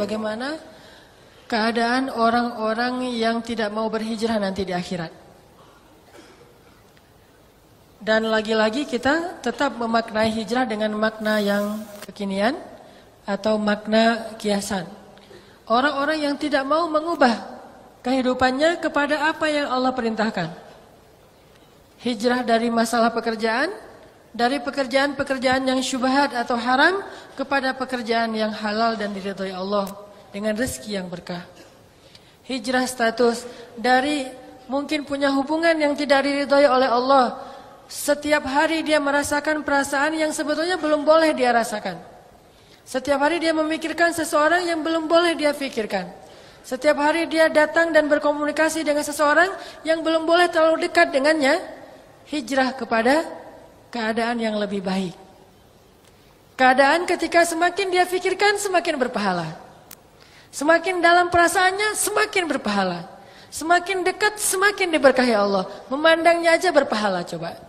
bagaimana keadaan orang-orang yang tidak mau berhijrah nanti di akhirat. Dan lagi-lagi kita tetap memaknai hijrah dengan makna yang kekinian atau makna kiasan. Orang-orang yang tidak mau mengubah kehidupannya kepada apa yang Allah perintahkan. Hijrah dari masalah pekerjaan, dari pekerjaan-pekerjaan yang syubhat atau haram kepada pekerjaan yang halal dan diridhai Allah dengan rezeki yang berkah. Hijrah status dari mungkin punya hubungan yang tidak diridhai oleh Allah. Setiap hari dia merasakan perasaan yang sebetulnya belum boleh dia rasakan. Setiap hari dia memikirkan seseorang yang belum boleh dia pikirkan. Setiap hari dia datang dan berkomunikasi dengan seseorang yang belum boleh terlalu dekat dengannya. Hijrah kepada keadaan yang lebih baik. Keadaan ketika semakin dia pikirkan semakin berpahala. Semakin dalam perasaannya semakin berpahala. Semakin dekat semakin diberkahi Allah. Memandangnya aja berpahala coba.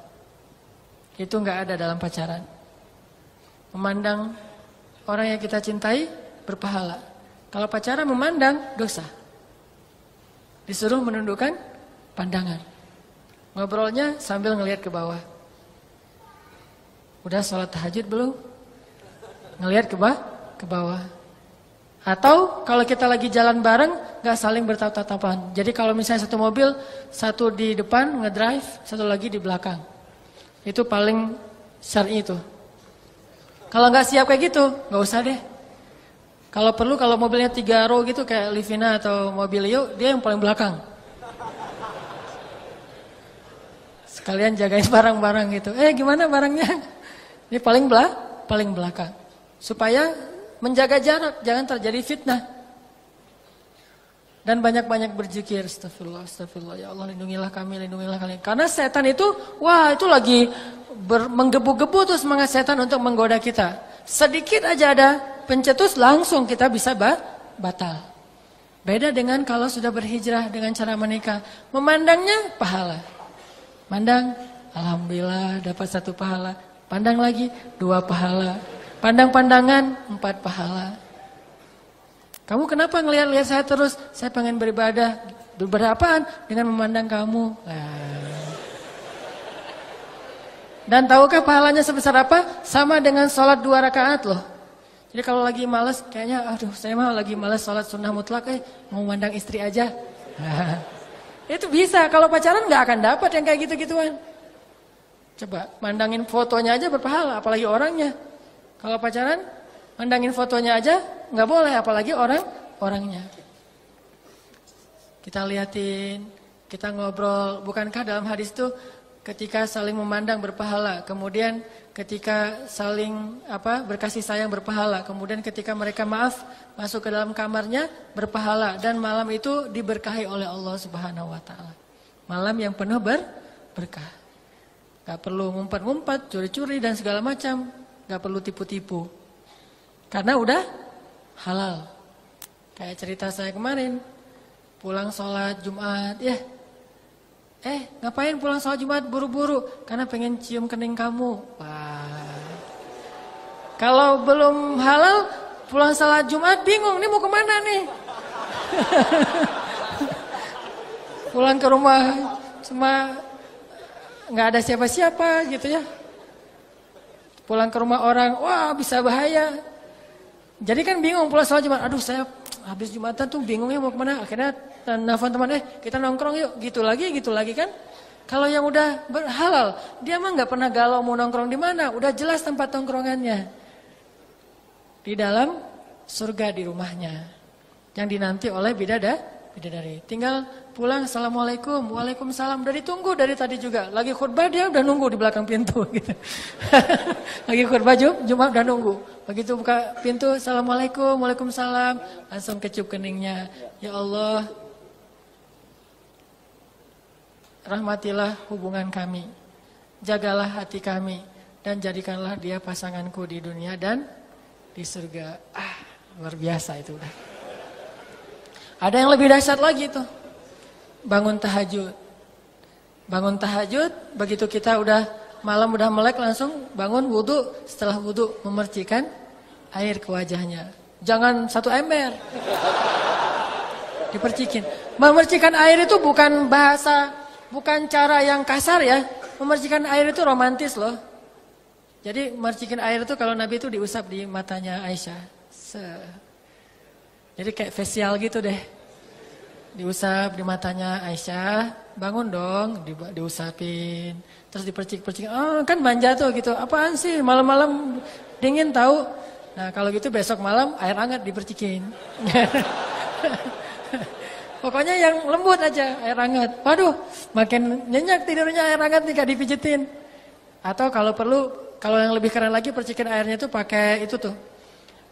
Itu enggak ada dalam pacaran. Memandang orang yang kita cintai berpahala. Kalau pacaran memandang dosa. Disuruh menundukkan pandangan. Ngobrolnya sambil ngelihat ke bawah. Udah sholat tahajud belum? Ngelihat ke bawah. Atau kalau kita lagi jalan bareng gak saling bertatap-tatapan. Jadi kalau misalnya satu mobil, satu di depan ngedrive, satu lagi di belakang. Itu paling syar'i itu. Kalau gak siap kayak gitu, gak usah deh. Kalau perlu kalau mobilnya 3 row gitu kayak Livina atau Mobilio, dia yang paling belakang. Sekalian jagain barang-barang gitu. Gimana barangnya? Ini paling belakang. Supaya menjaga jarak, jangan terjadi fitnah. Dan banyak-banyak berzikir, astagfirullah, astagfirullah, ya Allah lindungilah kami. Karena setan itu, itu lagi menggebu-gebu tuh semangat setan untuk menggoda kita. Sedikit aja ada pencetus langsung kita bisa batal. Beda dengan kalau sudah berhijrah dengan cara menikah. Memandangnya pahala. Mandang, alhamdulillah dapat 1 pahala. Pandang lagi 2 pahala. Pandang-pandangan 4 pahala. Kamu kenapa ngelihat-lihat saya terus? Saya pengen beribadah. Berapaan? Dengan memandang kamu. Dan tahukah pahalanya sebesar apa? Sama dengan sholat 2 rakaat loh. Jadi kalau lagi malas, kayaknya saya mah lagi malas sholat sunnah mutlak, mau mandang istri aja. Itu bisa, kalau pacaran gak akan dapat yang kayak gitu-gituan. Coba, mandangin fotonya aja berpahala, apalagi orangnya. Kalau pacaran, mandangin fotonya aja nggak boleh, apalagi orangnya. Kita liatin, kita ngobrol. Bukankah dalam hadis itu ketika saling memandang berpahala, kemudian ketika saling berkasih sayang berpahala, kemudian ketika mereka maaf masuk ke dalam kamarnya berpahala, dan malam itu diberkahi oleh Allah Subhanahu Wa Taala. Malam yang penuh berkah. Gak perlu ngumpet-ngumpet, curi-curi dan segala macam. Gak perlu tipu-tipu. Karena udah halal. Kayak cerita saya kemarin. Pulang sholat Jumat. Ngapain pulang sholat Jumat buru-buru? Karena pengen cium kening kamu. Wah. Kalau belum halal, pulang sholat Jumat bingung. Ini mau kemana nih? Pulang ke rumah cuma gak ada siapa-siapa gitu ya. Pulang ke rumah orang, bisa bahaya. Jadi kan bingung pulang sholat Jumat. Aduh saya habis Jumatan tuh bingungnya mau kemana. Akhirnya nelfon teman, kita nongkrong yuk. Gitu lagi kan. Kalau yang udah halal, dia mah gak pernah galau mau nongkrong di mana. Udah jelas tempat nongkrongannya. Di dalam surga di rumahnya. Yang dinanti oleh bidadari. Tinggal pulang, assalamualaikum, waalaikumsalam. Udah ditunggu dari tadi juga. Lagi khutbah dia udah nunggu di belakang pintu. Gitu. Lagi khutbah Jumat udah nunggu. Begitu buka pintu, assalamualaikum, waalaikumsalam. Langsung kecup keningnya. Ya Allah, rahmatilah hubungan kami. Jagalah hati kami. Dan jadikanlah dia pasanganku di dunia dan di surga. Luar biasa itu udah. Ada yang lebih dahsyat lagi tuh. Bangun tahajud. Bangun tahajud, begitu kita udah malam udah melek langsung bangun wudu. Setelah wudu memercikan air ke wajahnya. Jangan 1 ember. Dipercikin. Memercikan air itu bukan bahasa, bukan cara yang kasar ya. Memercikan air itu romantis loh. Jadi memercikin air itu kalau Nabi itu diusap di matanya Aisyah. Jadi kayak facial gitu deh. Diusap di matanya Aisyah, bangun dong, diusapin. Terus dipercik-percik, kan manja tuh gitu. Apaan sih malam-malam dingin tahu? Nah kalau gitu besok malam air hangat dipercikin. Pokoknya yang lembut aja, air hangat. Waduh, makin nyenyak tidurnya air hangat nih gak dipijitin. Atau kalau perlu, kalau yang lebih keren lagi percikin airnya tuh pakai itu tuh.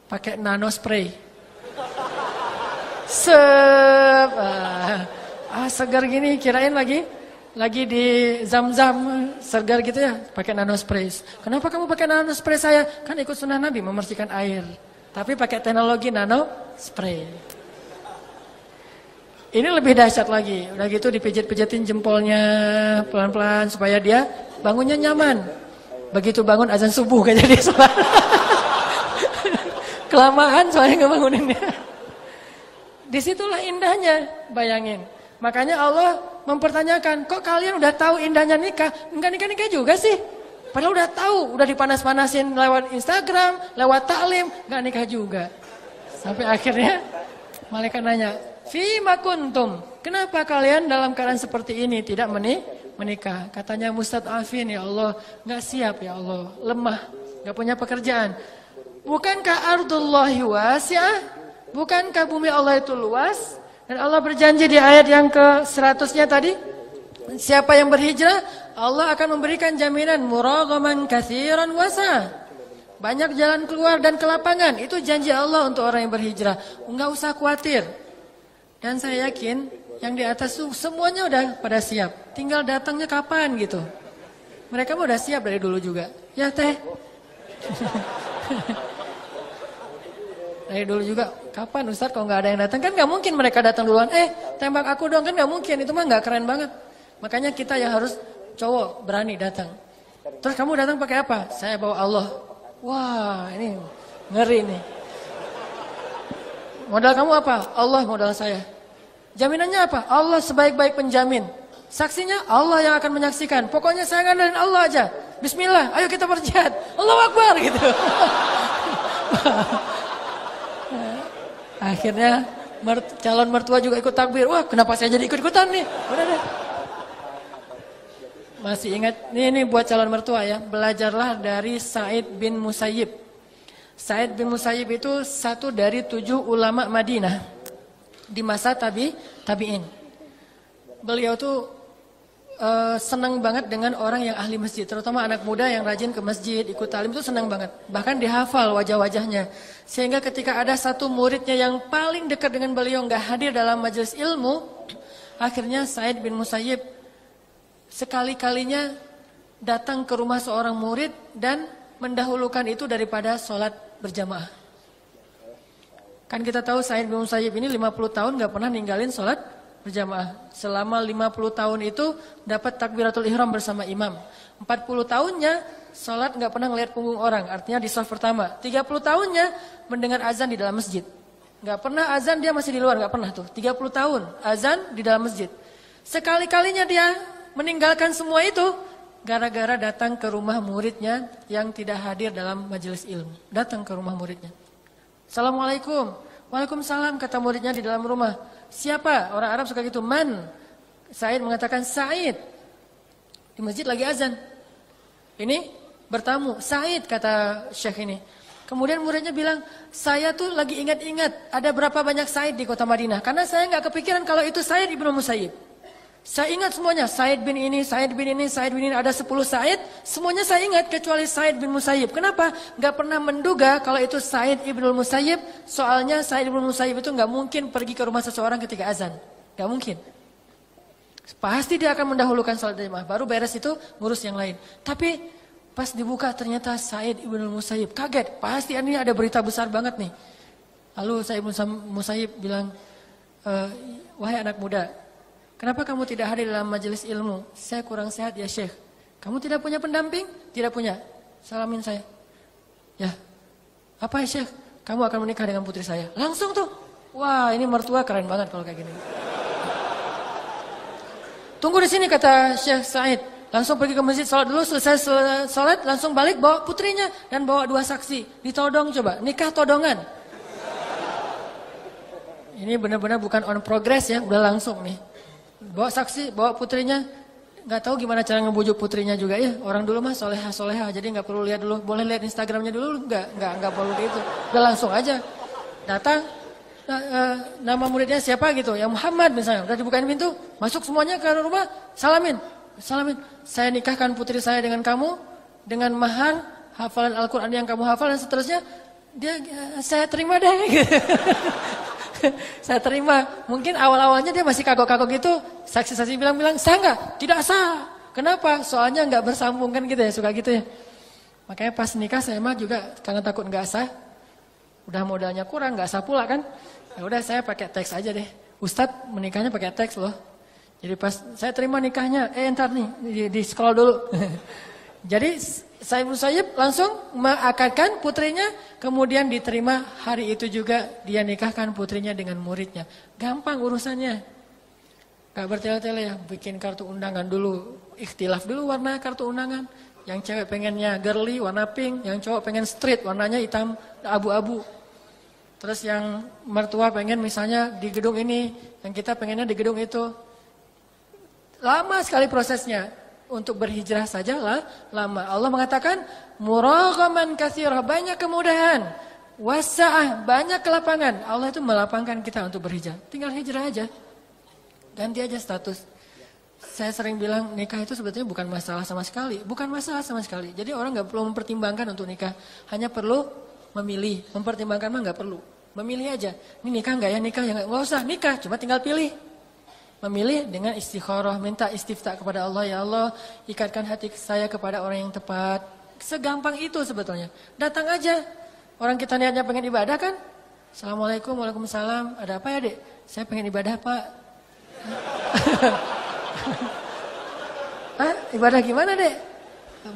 Pakai nano spray. Segar gini, kirain lagi di zam-zam segar gitu ya, pakai nano spray. Kenapa kamu pakai nano spray saya? Kan ikut sunnah Nabi membersihkan air. Tapi pakai teknologi nano spray. Ini lebih dahsyat lagi. Udah gitu dipijit-pijitin jempolnya pelan-pelan supaya dia bangunnya nyaman. Begitu bangun azan subuh gak jadi sholat. Kelamaan soalnya ngebanguninnya. Disitulah indahnya, bayangin. Makanya Allah mempertanyakan, kok kalian udah tahu indahnya nikah? Enggak nikah-nikah juga sih. Padahal udah tahu, udah dipanas-panasin lewat Instagram, lewat taklim, enggak nikah juga. Sampai akhirnya malaikat nanya, Fima kuntum, kenapa kalian dalam keadaan seperti ini tidak menikah? Katanya mustad'afin, ya Allah, enggak siap ya Allah, lemah, enggak punya pekerjaan. Bukankah ardullahi wasi'ah? Bukankah bumi Allah itu luas? Dan Allah berjanji di ayat yang ke-100-nya tadi, siapa yang berhijrah, Allah akan memberikan jaminan muraghaman katsiran wasa. Banyak jalan keluar dan kelapangan. Itu janji Allah untuk orang yang berhijrah. Enggak usah khawatir. Dan saya yakin yang di atas itu semuanya udah pada siap. Tinggal datangnya kapan gitu. Mereka udah siap dari dulu juga. Ya teh. Dari dulu juga, kapan Ustadz kalau nggak ada yang datang? Kan nggak mungkin mereka datang duluan. Tembak aku dong, kan nggak mungkin. Itu mah nggak keren banget. Makanya kita yang harus cowok berani datang. Terus kamu datang pakai apa? Saya bawa Allah. Wah, ini ngeri nih. Modal kamu apa? Allah modal saya. Jaminannya apa? Allah sebaik-baik penjamin. Saksinya Allah yang akan menyaksikan. Pokoknya saya ngandalin Allah aja. Bismillah, ayo kita berjihad. Allahu Akbar gitu. Akhirnya calon mertua juga ikut takbir. Wah, kenapa saya jadi ikut-ikutan nih? Udah deh. Masih ingat, ini buat calon mertua ya. Belajarlah dari Sa'id bin Musayyib. Sa'id bin Musayyib itu satu dari 7 ulama Madinah di masa tabi'in. Beliau tuh senang banget dengan orang yang ahli masjid, terutama anak muda yang rajin ke masjid, ikut talim itu senang banget. Bahkan dihafal wajah-wajahnya. Sehingga ketika ada satu muridnya yang paling dekat dengan beliau nggak hadir dalam majelis ilmu, akhirnya Sa'id bin Musayyib sekali-kalinya datang ke rumah seorang murid dan mendahulukan itu daripada sholat berjamaah. Kan kita tahu Sa'id bin Musayyib ini 50 tahun nggak pernah ninggalin sholat berjamaah. Selama 50 tahun itu dapat takbiratul ihram bersama imam. 40 tahunnya sholat nggak pernah ngelihat punggung orang, artinya di shaf pertama. 30 tahunnya mendengar azan di dalam masjid. Nggak pernah azan dia masih di luar, nggak pernah tuh. 30 tahun azan di dalam masjid. Sekali-kalinya dia meninggalkan semua itu gara-gara datang ke rumah muridnya yang tidak hadir dalam majelis ilmu. Datang ke rumah muridnya. Assalamualaikum. Waalaikumsalam, kata muridnya di dalam rumah. Siapa? Orang Arab suka gitu. Man? Sa'id mengatakan Sa'id. Di masjid lagi azan. Ini bertamu. Sa'id, kata syekh ini. Kemudian muridnya bilang, saya tuh lagi ingat-ingat ada berapa banyak Sa'id di kota Madinah. Karena saya nggak kepikiran kalau itu Sa'id ibnu Musayyib. Saya ingat semuanya, Sa'id bin ini, Sa'id bin ini, Sa'id bin ini, ada 10 Sa'id, semuanya saya ingat kecuali Sa'id bin Musayyib. Kenapa? Gak pernah menduga kalau itu Sa'id ibnu Musayyib, soalnya Sa'id ibnu Musayyib itu gak mungkin pergi ke rumah seseorang ketika azan. Gak mungkin. Pasti dia akan mendahulukan salat jamaah, baru beres itu ngurus yang lain. Tapi pas dibuka ternyata Sa'id ibnu Musayyib, kaget, pasti ini ada berita besar banget nih. Lalu Sa'id ibnu Musayyib bilang, wahai anak muda, kenapa kamu tidak hadir dalam majelis ilmu? Saya kurang sehat ya Syekh. Kamu tidak punya pendamping? Tidak punya. Salamin saya. Ya. Apa ya Syekh? kamu akan menikah dengan putri saya. Langsung tuh, wah ini mertua keren banget kalau kayak gini. Tunggu di sini kata Syekh Said. Langsung pergi ke masjid, sholat dulu, selesai sholat, langsung balik bawa putrinya dan bawa 2 saksi. Ditodong coba, nikah todongan. Ini benar-benar bukan on progress ya, udah langsung nih. Bawa saksi, bawa putrinya. Gak tahu gimana cara ngebujuk putrinya juga ya. Orang dulu mah soleha, jadi gak perlu lihat dulu. Boleh lihat Instagramnya dulu, gak perlu gitu. Udah langsung aja. Datang, nama muridnya siapa gitu, ya Muhammad misalnya. Udah dibukain pintu, masuk semuanya ke rumah, salamin. Saya nikahkan putri saya dengan kamu, dengan mahar, hafalan Al-Quran yang kamu hafal dan seterusnya. Saya terima deh. Saya terima. Mungkin awal-awalnya dia masih kagok-kagok gitu. Saksi-saksi bilang, sah nggak? Tidak sah. Kenapa? Soalnya nggak bersambung kan gitu ya, suka gitu ya. Makanya pas nikah saya mah juga karena takut nggak sah. Udah modalnya kurang, nggak sah pula kan. Ya udah saya pakai teks aja deh. Ustadz menikahnya pakai teks loh. Jadi pas saya terima nikahnya, ntar nih di scroll dulu. Jadi Said Musayyib langsung mengakadkan putrinya, kemudian diterima hari itu juga dia nikahkan putrinya dengan muridnya. Gampang urusannya. Gak bertele-tele ya, bikin kartu undangan dulu, ikhtilaf dulu warna kartu undangan. Yang cewek pengennya girly warna pink, yang cowok pengen street warnanya hitam abu-abu. Terus yang mertua pengen misalnya di gedung ini, yang kita pengennya di gedung itu. Lama sekali prosesnya. Untuk berhijrah sajalah lama. Allah mengatakan muraghaman katsira, banyak kemudahan. Wasa'ah, banyak kelapangan. Allah itu melapangkan kita untuk berhijrah. Tinggal hijrah aja. Ganti aja status. Saya sering bilang nikah itu sebetulnya bukan masalah sama sekali. Bukan masalah sama sekali. Jadi orang gak perlu mempertimbangkan untuk nikah. Hanya perlu memilih. Mempertimbangkan mah gak perlu. Memilih aja. Ini nikah gak ya? Nikah ya gak usah nikah. Cuma tinggal pilih. Memilih dengan istikharah, minta istiftah kepada Allah, ya Allah, ikatkan hati saya kepada orang yang tepat. Segampang itu sebetulnya. Datang aja. Orang kita niatnya pengen ibadah kan? Assalamualaikum, waalaikumsalam. Ada apa ya dek? Saya pengen ibadah pak. Hah? Ibadah gimana dek?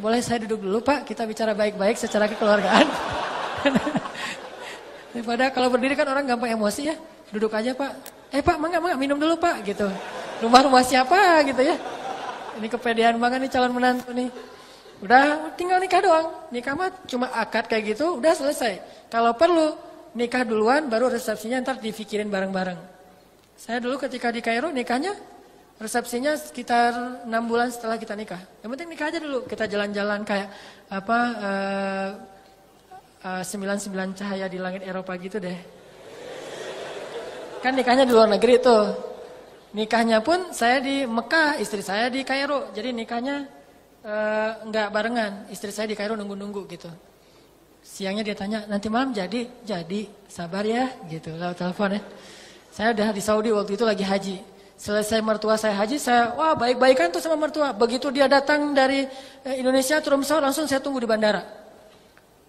Boleh saya duduk dulu pak? Kita bicara baik-baik secara kekeluargaan. Daripada kalau berdiri kan orang gampang emosi ya. Duduk aja pak. Pak, mangga minum dulu pak gitu. Rumah siapa gitu ya. Ini kepedean banget nih calon menantu nih. Udah tinggal nikah doang. Nikah mah cuma akad kayak gitu udah selesai. Kalau perlu nikah duluan baru resepsinya ntar dipikirin bareng-bareng. Saya dulu ketika di Kairo nikahnya resepsinya sekitar 6 bulan setelah kita nikah. Yang penting nikah aja dulu. Kita jalan-jalan kayak apa 99 cahaya di langit Eropa gitu deh. Kan nikahnya di luar negeri tuh. Nikahnya pun saya di Mekah, istri saya di Kairo. Jadi nikahnya enggak barengan. Istri saya di Kairo nunggu-nunggu gitu. Siangnya dia tanya, nanti malam jadi, sabar ya gitu. Lalu telepon ya. Saya udah di Saudi waktu itu lagi haji. Selesai mertua saya haji, saya wah baik-baikan tuh sama mertua. Begitu dia datang dari Indonesia turun pesawat langsung saya tunggu di bandara.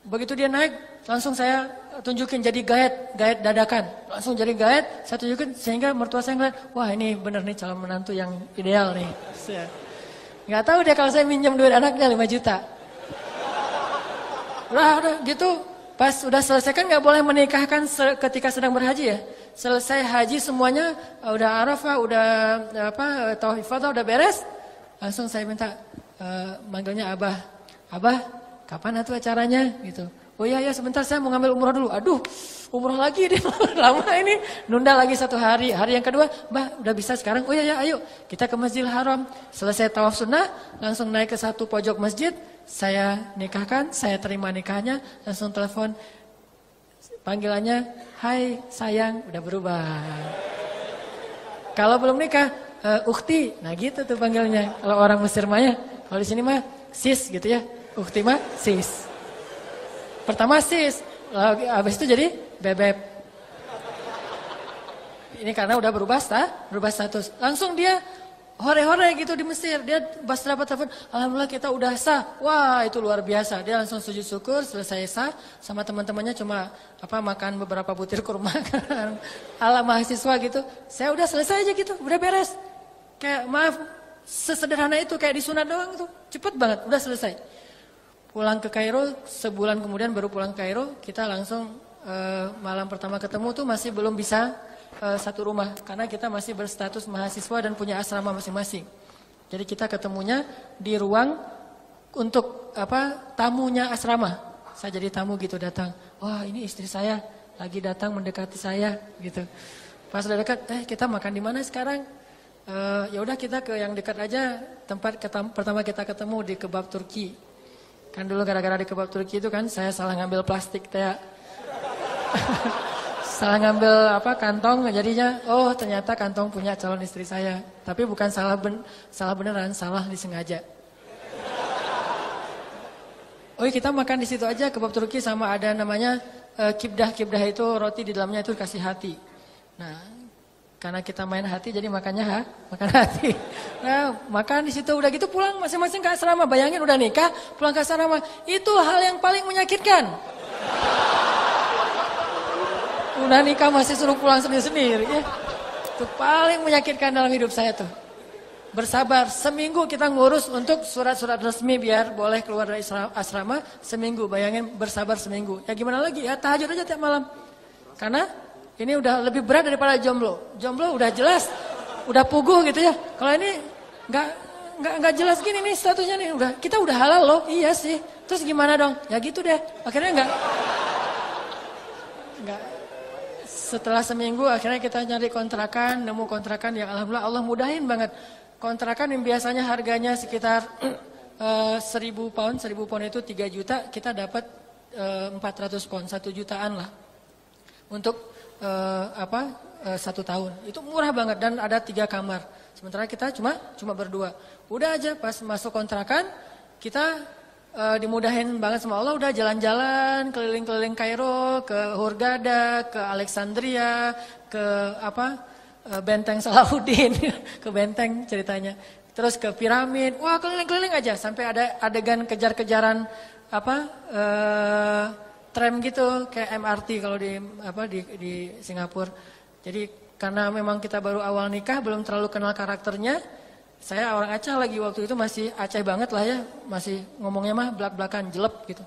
Begitu dia naik, langsung saya tunjukin jadi gaet dadakan. Langsung jadi gaet, saya tunjukin sehingga mertua saya ngeliat, wah ini bener nih calon menantu yang ideal nih. Gak tahu dia kalau saya minjem duit anaknya 5 juta. Udah gitu, pas udah selesai kan gak boleh menikahkan ketika sedang berhaji ya. Selesai haji semuanya, udah Arafah, udah Thawaaf Ifadah udah beres. Langsung saya minta, manggilnya Abah. Abah, kapan atuh acaranya gitu. Oh iya ya sebentar saya mau ngambil umroh dulu. Aduh umroh lagi deh lama ini. Nunda lagi 1 hari. Hari yang kedua, Mbah udah bisa sekarang. Oh iya ya ayo kita ke Masjidil Haram. Selesai tawaf sunnah langsung naik ke satu pojok masjid. Saya nikahkan, saya terima nikahnya. Langsung telepon. Panggilannya, hai sayang, udah berubah. Kalau belum nikah, ukhti. Nah gitu tuh panggilnya. Kalau orang Mesir mah ya. Kalau di sini mah sis gitu ya. Ukhti mah sis. Pertama sis, habis itu jadi bebek. Ini karena udah berubah status. Langsung dia hore-hore gitu di Mesir. Dia pas dapat telepon, alhamdulillah kita udah sah. Wah itu luar biasa. Dia langsung sujud syukur, selesai sah. Sama teman-temannya cuma makan beberapa butir kurma. Ala mahasiswa gitu. Saya udah selesai aja gitu, udah beres. Kayak maaf, sesederhana itu kayak disunat doang tuh. Cepet banget, udah selesai. Pulang ke Kairo, sebulan kemudian baru pulang ke Kairo, kita langsung malam pertama ketemu tuh masih belum bisa satu rumah. Karena kita masih berstatus mahasiswa dan punya asrama masing-masing. Jadi kita ketemunya di ruang untuk tamunya asrama. Saya jadi tamu gitu datang. Wah ini istri saya lagi datang mendekati saya gitu. Pas udah dekat, kita makan di mana sekarang? Ya udah kita ke yang dekat aja. Tempat pertama kita ketemu di kebab Turki. Kan dulu gara-gara di kebab Turki itu kan saya salah ngambil plastik teh. Salah ngambil kantong jadinya ternyata kantong punya calon istri saya. Tapi bukan salah beneran, salah disengaja. Kita makan di situ aja kebab Turki sama ada namanya kibdah. Kibdah itu roti di dalamnya itu kasih hati. Nah, karena kita main hati jadi makannya makan hati. Nah, makan di situ udah gitu pulang masing-masing ke asrama. Bayangin udah nikah, pulang ke asrama. Itu hal yang paling menyakitkan. Udah nikah masih suruh pulang sendiri-sendiri ya. Itu paling menyakitkan dalam hidup saya tuh. Bersabar, seminggu kita ngurus untuk surat-surat resmi biar boleh keluar dari asrama. Seminggu, bayangin bersabar seminggu. Ya gimana lagi ya, tahajud aja tiap malam. Karena ini udah lebih berat daripada jomblo. Jomblo udah jelas, udah puguh gitu ya. Kalau ini nggak jelas gini nih statusnya nih. Kita udah halal loh, iya sih. Terus gimana dong? Ya gitu deh. Akhirnya nggak. Setelah seminggu akhirnya kita nyari kontrakan, nemu kontrakan yang alhamdulillah Allah mudahin banget. Kontrakan yang biasanya harganya sekitar 1.000 pound itu 3 juta, kita dapat 400 pound, 1 jutaan lah. Untuk 1 tahun. Itu murah banget dan ada 3 kamar. Sementara kita cuma berdua. Udah aja pas masuk kontrakan kita dimudahin banget sama Allah, udah jalan-jalan keliling-keliling Kairo, ke Hurghada, ke Alexandria, ke Benteng Salahuddin, ke benteng ceritanya. Terus ke piramid, wah keliling-keliling aja sampai ada adegan kejar-kejaran tram gitu kayak MRT kalau di Singapura. Jadi karena memang kita baru awal nikah, belum terlalu kenal karakternya. Saya orang Aceh lagi waktu itu masih Aceh banget lah ya, masih ngomongnya mah belak-belakan, jelep gitu.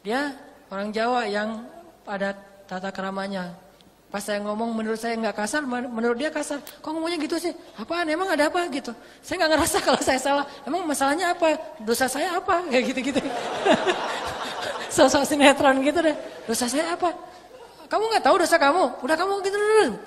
Dia orang Jawa yang ada tata keramanya. Pas saya ngomong menurut saya nggak kasar, menurut dia kasar. Kok ngomongnya gitu sih? Apaan? Emang ada apa gitu? Saya nggak ngerasa kalau saya salah. Emang masalahnya apa? Dosa saya apa? Kayak gitu-gitu. Sosok sinetron gitu deh. Dosa saya apa? Kamu nggak tahu dosa kamu? Udah kamu gitu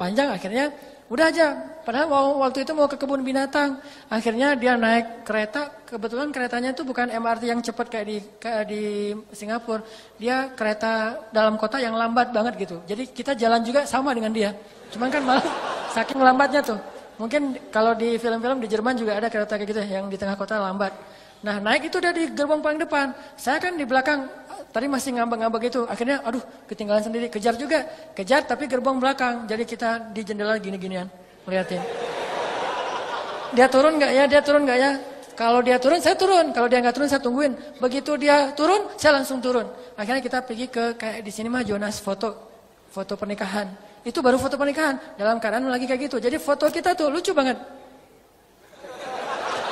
panjang akhirnya. Udah aja, padahal waktu itu mau ke kebun binatang. Akhirnya dia naik kereta, kebetulan keretanya itu bukan MRT yang cepat kayak di Singapura. Dia kereta dalam kota yang lambat banget gitu. Jadi kita jalan juga sama dengan dia. Cuman kan malah saking lambatnya tuh. Mungkin kalau di film-film di Jerman juga ada kereta kayak gitu yang di tengah kota lambat. Nah naik itu udah di gerbong paling depan. Saya kan di belakang. Tadi masih ngambek-ngambek gitu, akhirnya aduh ketinggalan sendiri, kejar tapi gerbong belakang, jadi kita di jendela gini-ginian, liatin. Dia turun nggak ya? Kalau dia turun, saya turun. Kalau dia nggak turun, saya tungguin. Begitu dia turun, saya langsung turun. Akhirnya kita pergi ke kayak di sini mah Jonas foto pernikahan. Itu baru foto pernikahan, dalam keadaan lagi kayak gitu. Jadi foto kita tuh lucu banget.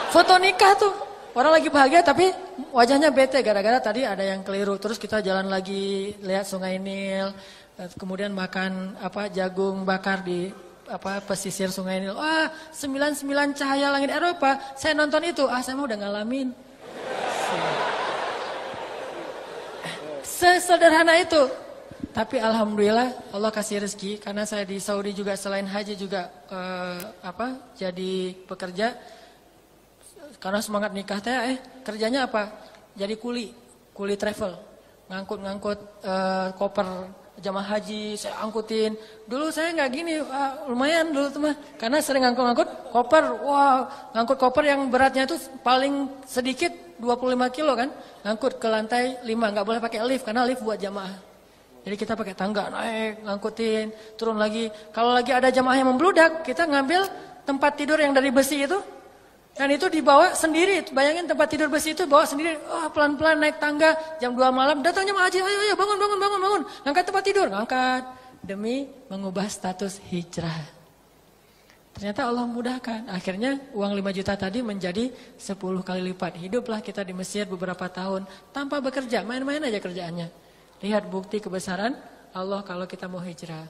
Foto nikah tuh. Orang lagi bahagia tapi wajahnya bete gara-gara tadi ada yang keliru. Terus kita jalan lagi lihat Sungai Nil, kemudian makan jagung bakar di pesisir Sungai Nil. Wah, 99 cahaya langit Eropa. Saya nonton itu, saya mah udah ngalamin. Sesederhana itu. Tapi alhamdulillah Allah kasih rezeki karena saya di Saudi juga selain haji juga jadi pekerja. Karena semangat nikah teh kerjanya apa? Jadi kuli travel. Ngangkut koper jamaah haji, saya angkutin. Dulu saya nggak gini, lumayan dulu tuh mah. Karena sering ngangkut koper, ngangkut koper yang beratnya itu paling sedikit 25 kilo kan. Ngangkut ke lantai 5, nggak boleh pakai lift karena lift buat jamaah. Jadi kita pakai tangga naik, ngangkutin, turun lagi. Kalau lagi ada jamaah yang membludak, kita ngambil tempat tidur yang dari besi itu. Dan itu dibawa sendiri, bayangin tempat tidur besi itu bawa sendiri, pelan-pelan naik tangga, jam 2 malam, datangnya jemaah haji, ayo bangun, ngangkat tempat tidur, ngangkat, demi mengubah status hijrah. Ternyata Allah mudahkan, akhirnya uang 5 juta tadi menjadi 10 kali lipat, hiduplah kita di Mesir beberapa tahun, tanpa bekerja, main-main aja kerjaannya. Lihat bukti kebesaran Allah kalau kita mau hijrah.